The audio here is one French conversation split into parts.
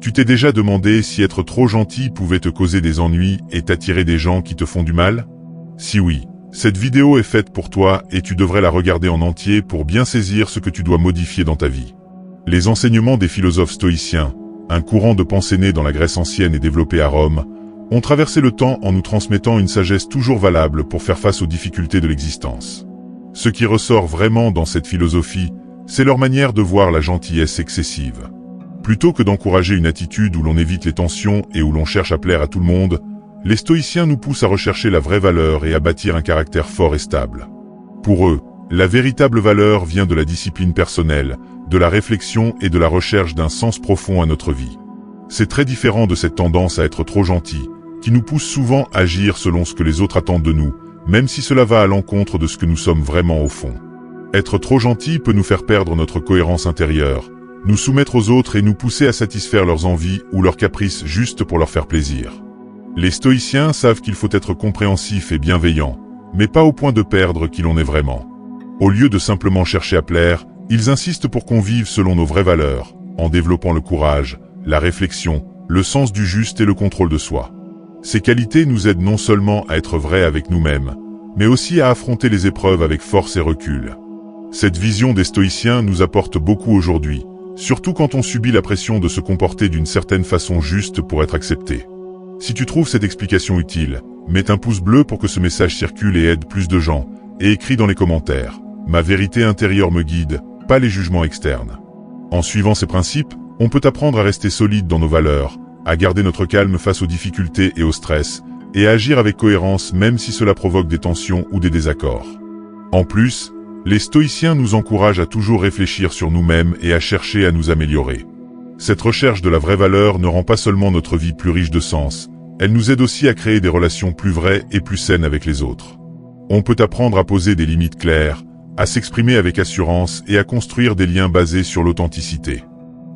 Tu t'es déjà demandé si être trop gentil pouvait te causer des ennuis et t'attirer des gens qui te font du mal? Si oui, cette vidéo est faite pour toi et tu devrais la regarder en entier pour bien saisir ce que tu dois modifier dans ta vie. Les enseignements des philosophes stoïciens, un courant de pensée né dans la Grèce ancienne et développé à Rome, ont traversé le temps en nous transmettant une sagesse toujours valable pour faire face aux difficultés de l'existence. Ce qui ressort vraiment dans cette philosophie, c'est leur manière de voir la gentillesse excessive. Plutôt que d'encourager une attitude où l'on évite les tensions et où l'on cherche à plaire à tout le monde, les stoïciens nous poussent à rechercher la vraie valeur et à bâtir un caractère fort et stable. Pour eux, la véritable valeur vient de la discipline personnelle, de la réflexion et de la recherche d'un sens profond à notre vie. C'est très différent de cette tendance à être trop gentil, qui nous pousse souvent à agir selon ce que les autres attendent de nous, même si cela va à l'encontre de ce que nous sommes vraiment au fond. Être trop gentil peut nous faire perdre notre cohérence intérieure, nous soumettre aux autres et nous pousser à satisfaire leurs envies ou leurs caprices juste pour leur faire plaisir. Les stoïciens savent qu'il faut être compréhensif et bienveillant, mais pas au point de perdre qui l'on est vraiment. Au lieu de simplement chercher à plaire, ils insistent pour qu'on vive selon nos vraies valeurs, en développant le courage, la réflexion, le sens du juste et le contrôle de soi. Ces qualités nous aident non seulement à être vrais avec nous-mêmes, mais aussi à affronter les épreuves avec force et recul. Cette vision des stoïciens nous apporte beaucoup aujourd'hui, surtout quand on subit la pression de se comporter d'une certaine façon juste pour être accepté. Si tu trouves cette explication utile, mets un pouce bleu pour que ce message circule et aide plus de gens, et écris dans les commentaires « Ma vérité intérieure me guide, pas les jugements externes ». En suivant ces principes, on peut apprendre à rester solide dans nos valeurs, à garder notre calme face aux difficultés et au stress, et à agir avec cohérence même si cela provoque des tensions ou des désaccords. En plus, les stoïciens nous encouragent à toujours réfléchir sur nous-mêmes et à chercher à nous améliorer. Cette recherche de la vraie valeur ne rend pas seulement notre vie plus riche de sens, elle nous aide aussi à créer des relations plus vraies et plus saines avec les autres. On peut apprendre à poser des limites claires, à s'exprimer avec assurance et à construire des liens basés sur l'authenticité.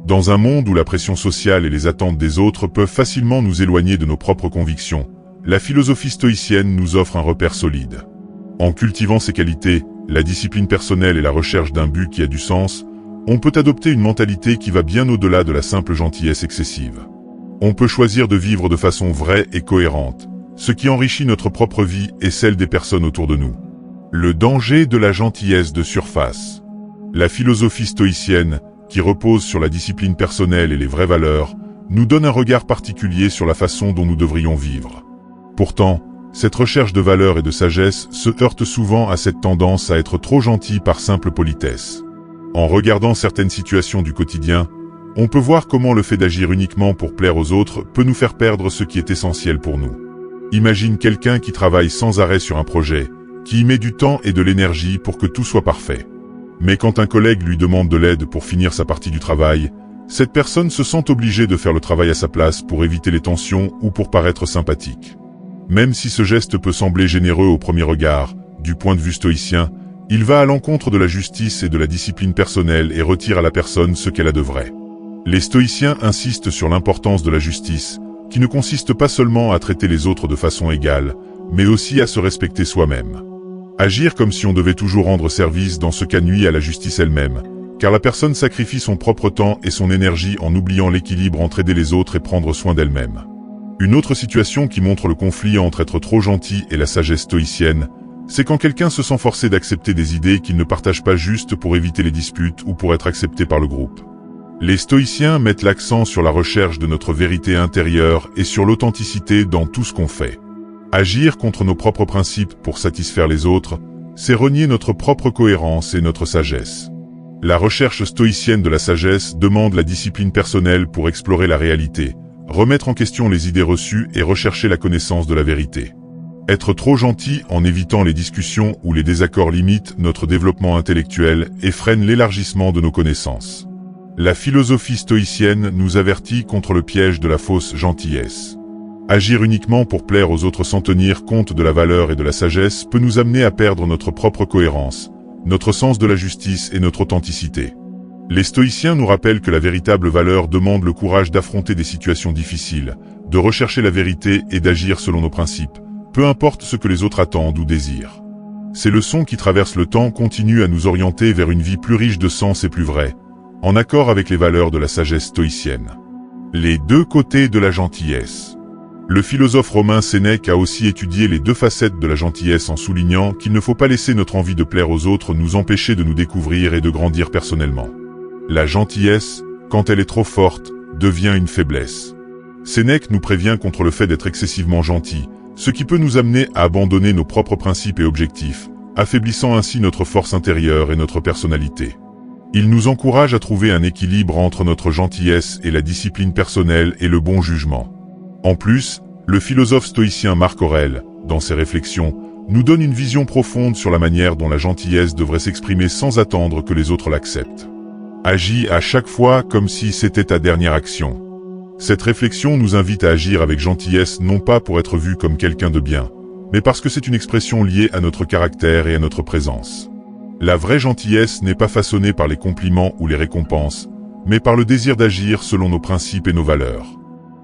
Dans un monde où la pression sociale et les attentes des autres peuvent facilement nous éloigner de nos propres convictions, la philosophie stoïcienne nous offre un repère solide. En cultivant ces qualités, la discipline personnelle et la recherche d'un but qui a du sens, on peut adopter une mentalité qui va bien au-delà de la simple gentillesse excessive. On peut choisir de vivre de façon vraie et cohérente, ce qui enrichit notre propre vie et celle des personnes autour de nous. Le danger de la gentillesse de surface. La philosophie stoïcienne, qui repose sur la discipline personnelle et les vraies valeurs, nous donne un regard particulier sur la façon dont nous devrions vivre. Pourtant, cette recherche de valeur et de sagesse se heurte souvent à cette tendance à être trop gentil par simple politesse. En regardant certaines situations du quotidien, on peut voir comment le fait d'agir uniquement pour plaire aux autres peut nous faire perdre ce qui est essentiel pour nous. Imagine quelqu'un qui travaille sans arrêt sur un projet, qui y met du temps et de l'énergie pour que tout soit parfait. Mais quand un collègue lui demande de l'aide pour finir sa partie du travail, cette personne se sent obligée de faire le travail à sa place pour éviter les tensions ou pour paraître sympathique. Même si ce geste peut sembler généreux au premier regard, du point de vue stoïcien, il va à l'encontre de la justice et de la discipline personnelle et retire à la personne ce qu'elle a de vrai. Les stoïciens insistent sur l'importance de la justice, qui ne consiste pas seulement à traiter les autres de façon égale, mais aussi à se respecter soi-même. Agir comme si on devait toujours rendre service dans ce cas nuit à la justice elle-même, car la personne sacrifie son propre temps et son énergie en oubliant l'équilibre entre aider les autres et prendre soin d'elle-même. Une autre situation qui montre le conflit entre être trop gentil et la sagesse stoïcienne, c'est quand quelqu'un se sent forcé d'accepter des idées qu'il ne partage pas juste pour éviter les disputes ou pour être accepté par le groupe. Les stoïciens mettent l'accent sur la recherche de notre vérité intérieure et sur l'authenticité dans tout ce qu'on fait. Agir contre nos propres principes pour satisfaire les autres, c'est renier notre propre cohérence et notre sagesse. La recherche stoïcienne de la sagesse demande la discipline personnelle pour explorer la réalité, remettre en question les idées reçues et rechercher la connaissance de la vérité. Être trop gentil en évitant les discussions ou les désaccords limite notre développement intellectuel et freine l'élargissement de nos connaissances. La philosophie stoïcienne nous avertit contre le piège de la fausse gentillesse. Agir uniquement pour plaire aux autres sans tenir compte de la valeur et de la sagesse peut nous amener à perdre notre propre cohérence, notre sens de la justice et notre authenticité. Les stoïciens nous rappellent que la véritable valeur demande le courage d'affronter des situations difficiles, de rechercher la vérité et d'agir selon nos principes, peu importe ce que les autres attendent ou désirent. Ces leçons qui traversent le temps continuent à nous orienter vers une vie plus riche de sens et plus vraie, en accord avec les valeurs de la sagesse stoïcienne. Les deux côtés de la gentillesse. Le philosophe romain Sénèque a aussi étudié les deux facettes de la gentillesse en soulignant qu'il ne faut pas laisser notre envie de plaire aux autres nous empêcher de nous découvrir et de grandir personnellement. La gentillesse, quand elle est trop forte, devient une faiblesse. Sénèque nous prévient contre le fait d'être excessivement gentil, ce qui peut nous amener à abandonner nos propres principes et objectifs, affaiblissant ainsi notre force intérieure et notre personnalité. Il nous encourage à trouver un équilibre entre notre gentillesse et la discipline personnelle et le bon jugement. En plus, le philosophe stoïcien Marc Aurèle, dans ses réflexions, nous donne une vision profonde sur la manière dont la gentillesse devrait s'exprimer sans attendre que les autres l'acceptent. Agis à chaque fois comme si c'était ta dernière action. Cette réflexion nous invite à agir avec gentillesse non pas pour être vu comme quelqu'un de bien, mais parce que c'est une expression liée à notre caractère et à notre présence. La vraie gentillesse n'est pas façonnée par les compliments ou les récompenses, mais par le désir d'agir selon nos principes et nos valeurs.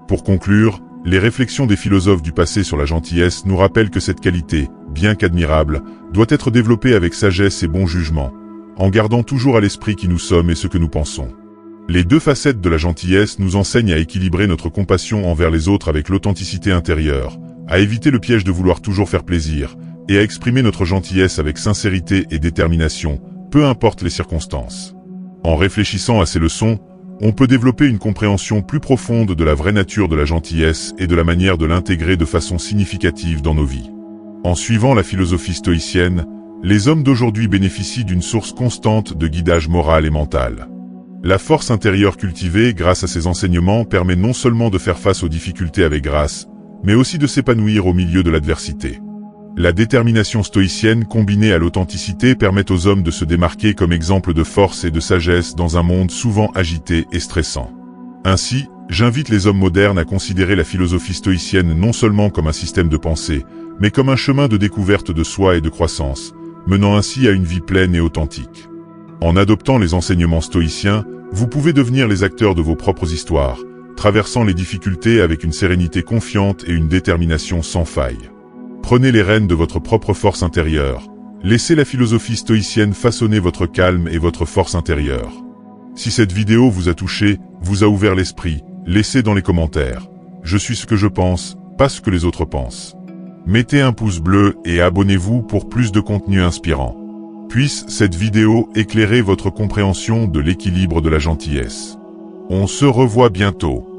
Pour conclure, les réflexions des philosophes du passé sur la gentillesse nous rappellent que cette qualité, bien qu'admirable, doit être développée avec sagesse et bon jugement, en gardant toujours à l'esprit qui nous sommes et ce que nous pensons. Les deux facettes de la gentillesse nous enseignent à équilibrer notre compassion envers les autres avec l'authenticité intérieure, à éviter le piège de vouloir toujours faire plaisir, et à exprimer notre gentillesse avec sincérité et détermination, peu importe les circonstances. En réfléchissant à ces leçons, on peut développer une compréhension plus profonde de la vraie nature de la gentillesse et de la manière de l'intégrer de façon significative dans nos vies. En suivant la philosophie stoïcienne, les hommes d'aujourd'hui bénéficient d'une source constante de guidage moral et mental. La force intérieure cultivée grâce à ces enseignements permet non seulement de faire face aux difficultés avec grâce, mais aussi de s'épanouir au milieu de l'adversité. La détermination stoïcienne combinée à l'authenticité permet aux hommes de se démarquer comme exemple de force et de sagesse dans un monde souvent agité et stressant. Ainsi, j'invite les hommes modernes à considérer la philosophie stoïcienne non seulement comme un système de pensée, mais comme un chemin de découverte de soi et de croissance, menant ainsi à une vie pleine et authentique. En adoptant les enseignements stoïciens, vous pouvez devenir les acteurs de vos propres histoires, traversant les difficultés avec une sérénité confiante et une détermination sans faille. Prenez les rênes de votre propre force intérieure. Laissez la philosophie stoïcienne façonner votre calme et votre force intérieure. Si cette vidéo vous a touché, vous a ouvert l'esprit, laissez dans les commentaires. Je suis ce que je pense, pas ce que les autres pensent. Mettez un pouce bleu et abonnez-vous pour plus de contenu inspirant. Puisse cette vidéo éclairer votre compréhension de l'équilibre de la gentillesse. On se revoit bientôt.